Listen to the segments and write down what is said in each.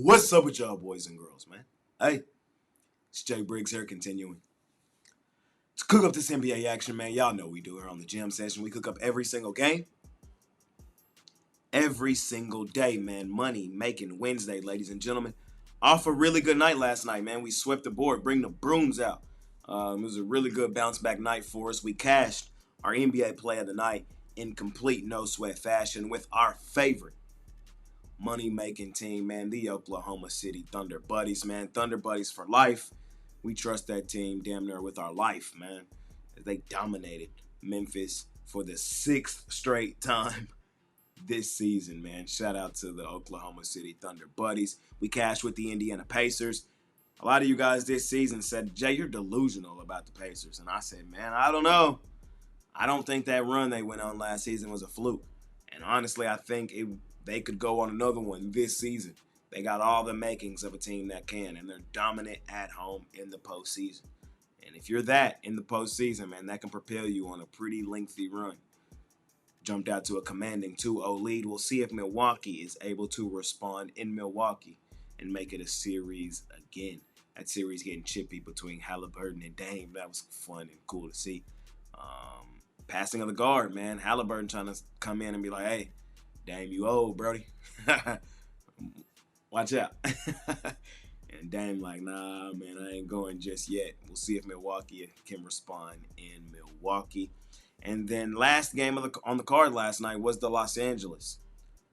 What's up with y'all boys and girls, man? Hey, it's Jay Briggs here continuing to cook up this NBA action, man. Y'all know we do here on the gym session. We cook up every single game, every single day, man. Money making Wednesday, ladies and gentlemen. Off a really good night last night, man. We swept the board, bring the brooms out. It was a really good bounce back night for us. We cashed our NBA play of the night in complete no sweat fashion with our favorite money-making team, man, the Oklahoma City Thunder Buddies, man. Thunder Buddies for life. We trust that team damn near with our life, man. They dominated Memphis for the 6th straight time this season, man. Shout out to the Oklahoma City Thunder Buddies. We cashed with the Indiana Pacers. A lot of you guys this season said, Jay, you're delusional about the Pacers. And I said, man, I don't know. I don't think that run they went on last season was a fluke. And honestly, I think they could go on another one this season. They got all the makings of a team that can, and they're dominant at home in the postseason. And if you're that in the postseason, man, that can propel you on a pretty lengthy run. Jumped out to a commanding 2-0 lead. We'll see if Milwaukee is able to respond in Milwaukee and make it a series again. That series getting chippy between Halliburton and Dame. That was fun and cool to see. Passing of the guard, man. Halliburton trying to come in and be like, hey, Dame, you old, Brody. Watch out. And Dame like, nah, man, I ain't going just yet. We'll see if Milwaukee can respond in Milwaukee. And then last game on the card last night was the Los Angeles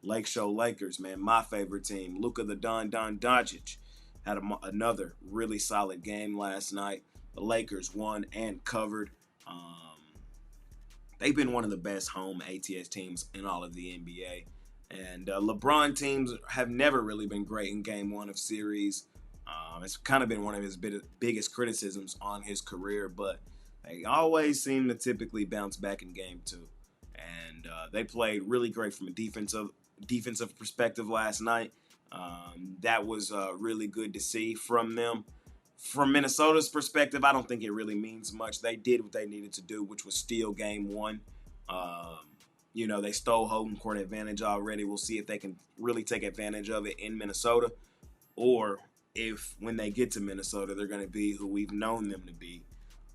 Lake Show Lakers, man, my favorite team. Luka the Don Doncic had another really solid game last night. The Lakers won and covered. They've been one of the best home ATS teams in all of the NBA. And LeBron teams have never really been great in game one of series. It's kind of been one of his biggest criticisms on his career, but they always seem to typically bounce back in game two. And they played really great from a defensive perspective last night. That was really good to see from them. From Minnesota's perspective, I don't think it really means much. They did what they needed to do, which was steal game one. They stole home court advantage already. We'll see if they can really take advantage of it in Minnesota, or if when they get to Minnesota, they're going to be who we've known them to be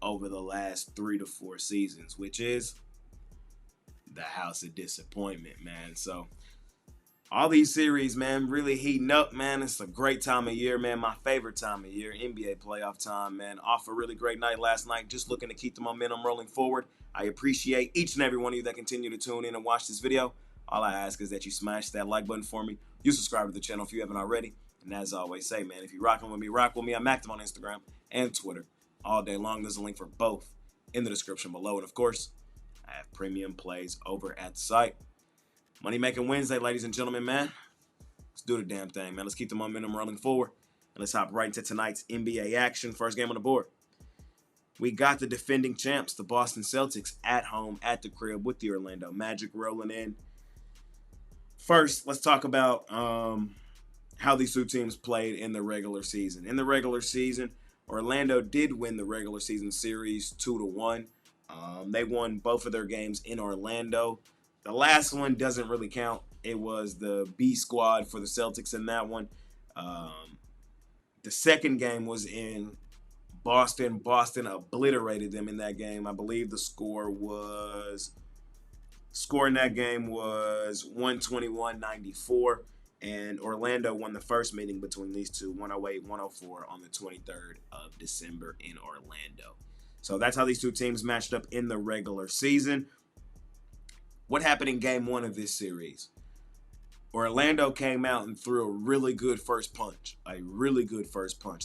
over the last 3 to 4 seasons, which is the house of disappointment, man. So all these series, man, really heating up, man. It's a great time of year, man. My favorite time of year, NBA playoff time, man. Off a really great night last night. Just looking to keep the momentum rolling forward. I appreciate each and every one of you that continue to tune in and watch this video. All I ask is that you smash that like button for me. You subscribe to the channel if you haven't already. And as I always say, man, if you're rocking with me, rock with me. I'm active on Instagram and Twitter all day long. There's a link for both in the description below. And, of course, I have premium plays over at the site. Money Making Wednesday, ladies and gentlemen, man. Let's do the damn thing, man. Let's keep the momentum rolling forward. And let's hop right into tonight's NBA action. First game on the board. We got the defending champs, the Boston Celtics, at home, at the crib with the Orlando Magic rolling in. First, let's talk about how these two teams played in the regular season. In the regular season, Orlando did win the regular season series 2-1. They won both of their games in Orlando. The last one doesn't really count. It was the B squad for the Celtics in that one. The second game was in Boston. Boston obliterated them in that game. I believe the score in that game was 121-94. And Orlando won the first meeting between these two, 108-104 on the 23rd of December in Orlando. So that's how these two teams matched up in the regular season. What happened in game one of this series? Orlando came out and threw a really good first punch.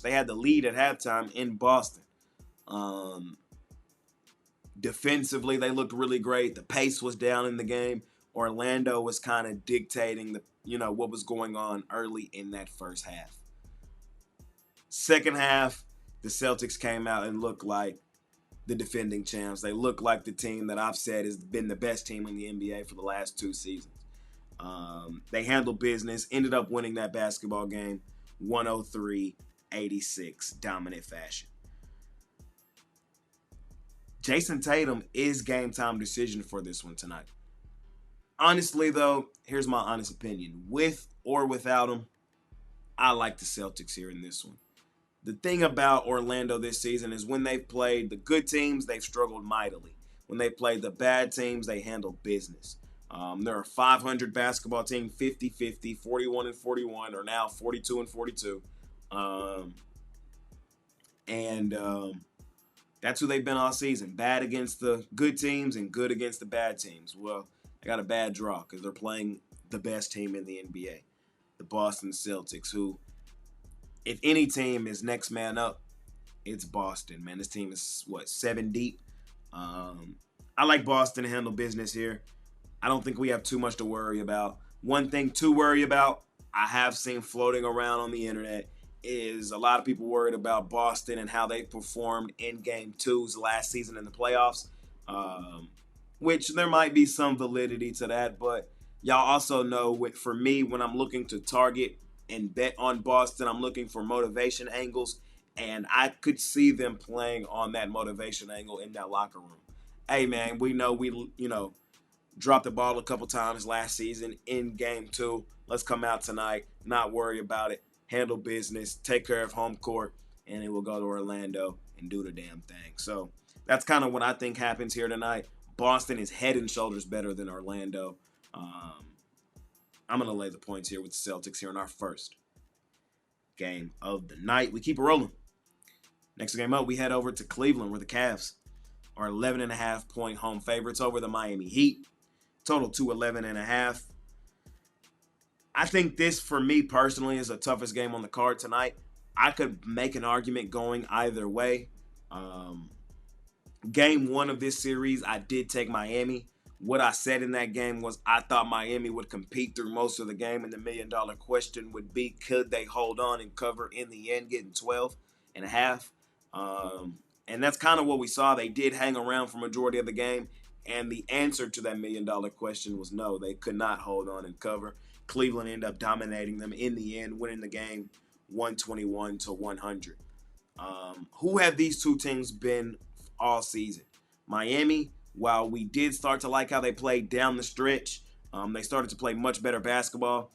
They had the lead at halftime in Boston. Defensively, they looked really great. The pace was down in the game. Orlando was kind of dictating what was going on early in that first half. Second half, the Celtics came out and looked like the defending champs. They look like the team that I've said has been the best team in the NBA for the last 2 seasons. They handled business, ended up winning that basketball game 103-86, dominant fashion. Jason Tatum is game time decision for this one tonight. Honestly, though, here's my honest opinion. With or without him, I like the Celtics here in this one. The thing about Orlando this season is when they've played the good teams, they've struggled mightily. When they played the bad teams, they handle business. They're a 500 basketball team, 50-50, 41-41, or now 42-42. And that's who they've been all season. Bad against the good teams and good against the bad teams. Well, they got a bad draw because they're playing the best team in the NBA, the Boston Celtics, who, if any team is next man up, it's Boston, man. This team is, 7 deep? I like Boston to handle business here. I don't think we have too much to worry about. One thing to worry about, I have seen floating around on the internet, is a lot of people worried about Boston and how they performed in Game 2's last season in the playoffs, which there might be some validity to that. But y'all also know, for me, when I'm looking to target and bet on Boston, I'm looking for motivation angles, and I could see them playing on that motivation angle in that locker room. Hey, man, we know we dropped the ball a couple times last season in Game 2. Let's come out tonight, not worry about it, handle business, take care of home court, and then we'll go to Orlando and do the damn thing. So that's kind of what I think happens here tonight. Boston is head and shoulders better than Orlando. I'm going to lay the points here with the Celtics here in our first game of the night. We keep it rolling. Next game up, we head over to Cleveland, where the Cavs are 11.5-point home favorites over the Miami Heat. Total to 11.5. I think this, for me personally, is the toughest game on the card tonight. I could make an argument going either way. Game 1 of this series, I did take Miami. What I said in that game was I thought Miami would compete through most of the game, and the million-dollar question would be, could they hold on and cover in the end, getting 12.5? And that's kind of what we saw. They did hang around for majority of the game, and the answer to that million-dollar question was no. They could not hold on and cover. Cleveland ended up dominating them in the end, winning the game 121-100. Who have these two teams been all season? Miami, while we did start to like how they played down the stretch, they started to play much better basketball.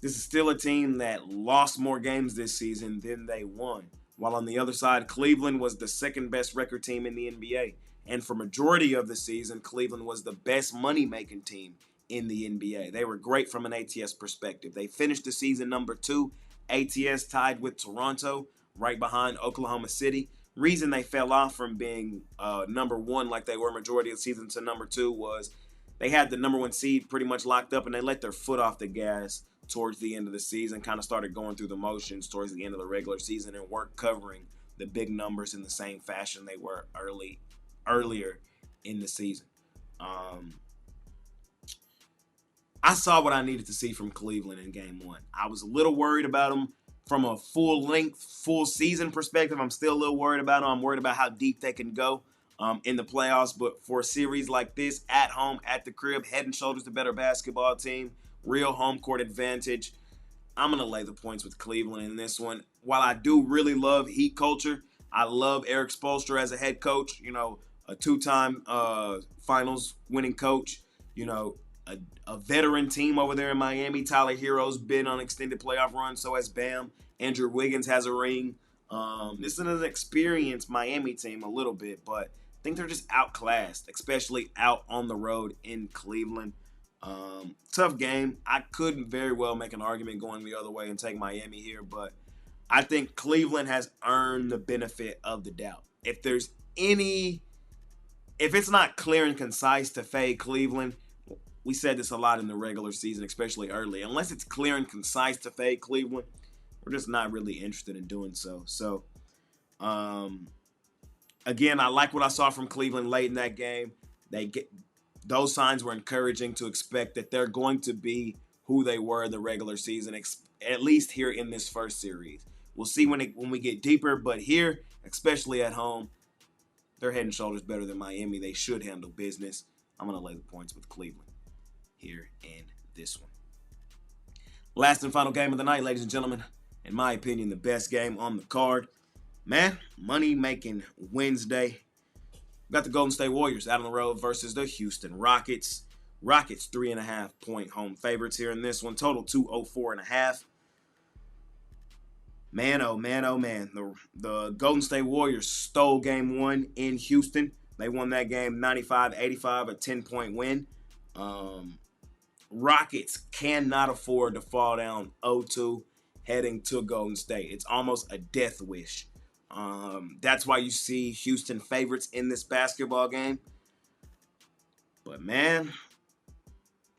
This is still a team that lost more games this season than they won. While on the other side, Cleveland was the second best record team in the NBA. And for majority of the season, Cleveland was the best money-making team in the NBA. They were great from an ATS perspective. They finished the season number 2, ATS tied with Toronto, right behind Oklahoma City. Reason they fell off from being number 1 like they were majority of the season to number 2 was they had the number 1 seed pretty much locked up, and they let their foot off the gas towards the end of the season, kind of started going through the motions towards the end of the regular season and weren't covering the big numbers in the same fashion they were earlier in the season. I saw what I needed to see from Cleveland in Game 1. I was a little worried about them from a full-length, full-season perspective. I'm still a little worried about them. I'm worried about how deep they can go in the playoffs. But for a series like this, at home, at the crib, head and shoulders the better basketball team, real home court advantage, I'm going to lay the points with Cleveland in this one. While I do really love Heat culture, I love Eric Spoelstra as a head coach, a 2-time finals winning coach, a veteran team over there in Miami. Tyler Hero's been on extended playoff run, so has Bam. Andrew Wiggins has a ring. This is an experienced Miami team a little bit, but I think they're just outclassed, especially out on the road in Cleveland. Tough game. I could very well make an argument going the other way and take Miami here, but I think Cleveland has earned the benefit of the doubt. If it's not clear and concise to fade Cleveland, we said this a lot in the regular season, especially early. Unless it's clear and concise to fade Cleveland, we're just not really interested in doing so. So, again, I like what I saw from Cleveland late in that game. Those signs were encouraging to expect that they're going to be who they were in the regular season, at least here in this first series. We'll see when we get deeper, but here, especially at home, they're head and shoulders better than Miami. They should handle business. I'm going to lay the points with Cleveland here in this one. Last and final game of the night, ladies and gentlemen. In my opinion, the best game on the card. Man, money-making Wednesday. We got the Golden State Warriors out on the road versus the Houston Rockets. Rockets 3.5-point home favorites here in this one. Total 204.5. Man, oh man, oh man. The Golden State Warriors stole game one in Houston. They won that game 95-85, a 10-point win. Um, Rockets cannot afford to fall down 0-2 heading to Golden State. It's almost a death wish. That's why you see Houston favorites in this basketball game. But man,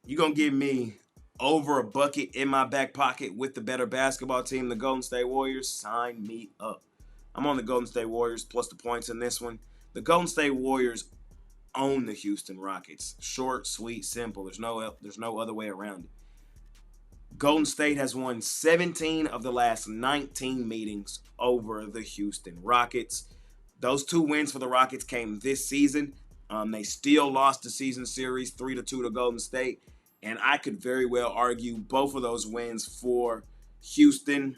you're going to give me over a bucket in my back pocket with the better basketball team, the Golden State Warriors. Sign me up. I'm on the Golden State Warriors plus the points in this one. The Golden State Warriors own the Houston Rockets. Short, sweet, simple. There's no other way around it. Golden State has won 17 of the last 19 meetings over the Houston Rockets. Those 2 wins for the Rockets came this season. They still lost the season series 3-2 to Golden State. And I could very well argue both of those wins for Houston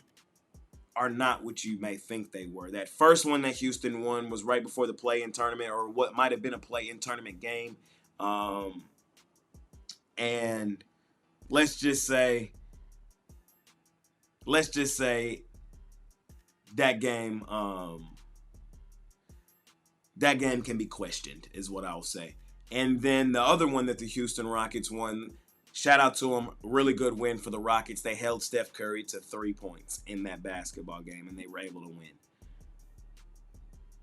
are not what you may think they were. That first one that Houston won was right before the play-in tournament, or what might have been a play-in tournament game. And let's just say that game can be questioned, is what I'll say. And then the other one that the Houston Rockets won, shout out to them, really good win for the Rockets. They held Steph Curry to 3 points in that basketball game, and they were able to win.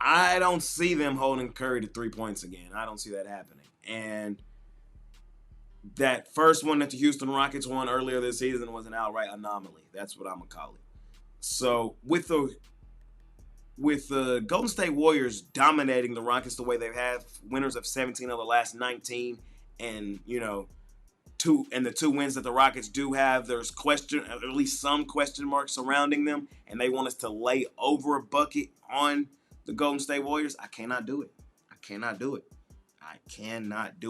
I don't see them holding Curry to 3 points again. I don't see that happening. And that first one that the Houston Rockets won earlier this season was an outright anomaly. That's what I'm going to call it. So with the Golden State Warriors dominating the Rockets the way they have, winners of 17 of the last 19, and the 2 wins that the Rockets do have, there's at least some question marks surrounding them, and they want us to lay over a bucket on the Golden State Warriors. I cannot do it. I cannot do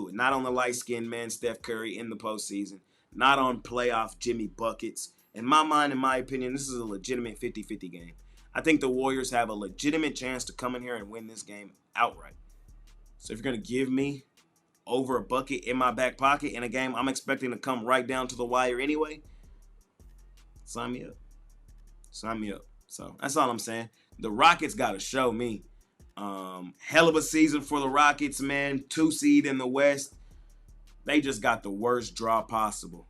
it. Not on the light-skinned man Steph Curry in the postseason. Not on playoff Jimmy buckets. In my mind, in my opinion, this is a legitimate 50-50 game. I think the Warriors have a legitimate chance to come in here and win this game outright. So if you're going to give me over a bucket in my back pocket in a game I'm expecting to come right down to the wire anyway, sign me up. Sign me up. So that's all I'm saying. The Rockets got to show me. Hell of a season for the Rockets, man. 2 seed in the West. They just got the worst draw possible.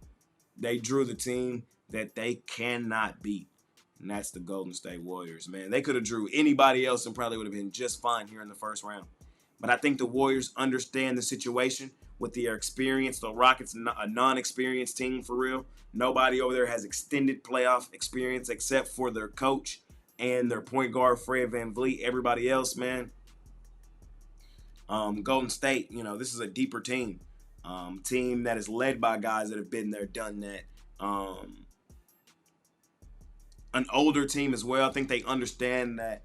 They drew the team that they cannot beat, and that's the Golden State Warriors, man. They could have drew anybody else and probably would have been just fine here in the first round. But I think the Warriors understand the situation with their experience. The Rockets, a non-experienced team for real. Nobody over there has extended playoff experience except for their coach and their point guard, Fred VanVleet. Everybody else, man. Golden State, this is a deeper team. Team that is led by guys that have been there, done that. An older team as well. I think they understand that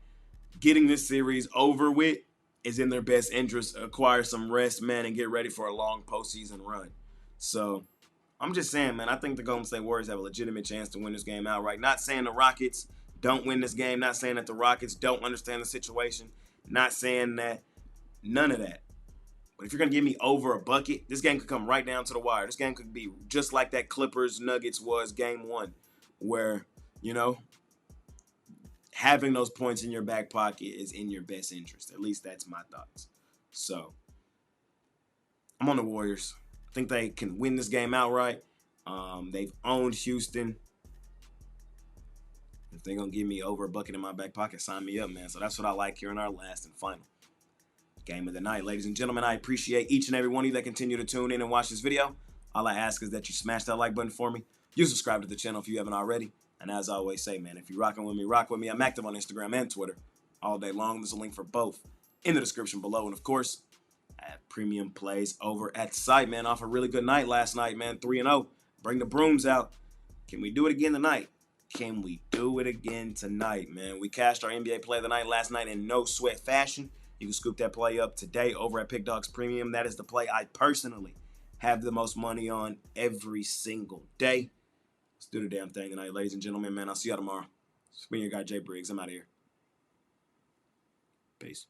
getting this series over with is in their best interest. Acquire some rest, man, and get ready for a long postseason run. So I'm just saying, man, I think the Golden State Warriors have a legitimate chance to win this game outright. Not saying the Rockets don't win this game. Not saying that the Rockets don't understand the situation. Not saying that none of that. But if you're going to give me over a bucket, this game could come right down to the wire. This game could be just like that Clippers-Nuggets was game 1, where, having those points in your back pocket is in your best interest. At least that's my thoughts. So, I'm on the Warriors. I think they can win this game outright. They've owned Houston. If they're going to give me over a bucket in my back pocket, sign me up, man. So that's what I like here in our last and final game of the night. Ladies and gentlemen, I appreciate each and every one of you that continue to tune in and watch this video. All I ask is that you smash that like button for me. You subscribe to the channel if you haven't already. And as I always say, man, if you're rocking with me, rock with me. I'm active on Instagram and Twitter all day long. There's a link for both in the description below. And, of course, I have premium plays over at the site, man. Off a really good night last night, man. 3-0. Bring the brooms out. Can we do it again tonight? Can we do it again tonight, man? We cashed our NBA play of the night last night in no sweat fashion. You can scoop that play up today over at Pickdawgz Premium. That is the play I personally have the most money on every single day. Let's do the damn thing tonight, ladies and gentlemen, man. I'll see y'all tomorrow. It's been your guy, Jay Briggs. I'm out of here. Peace.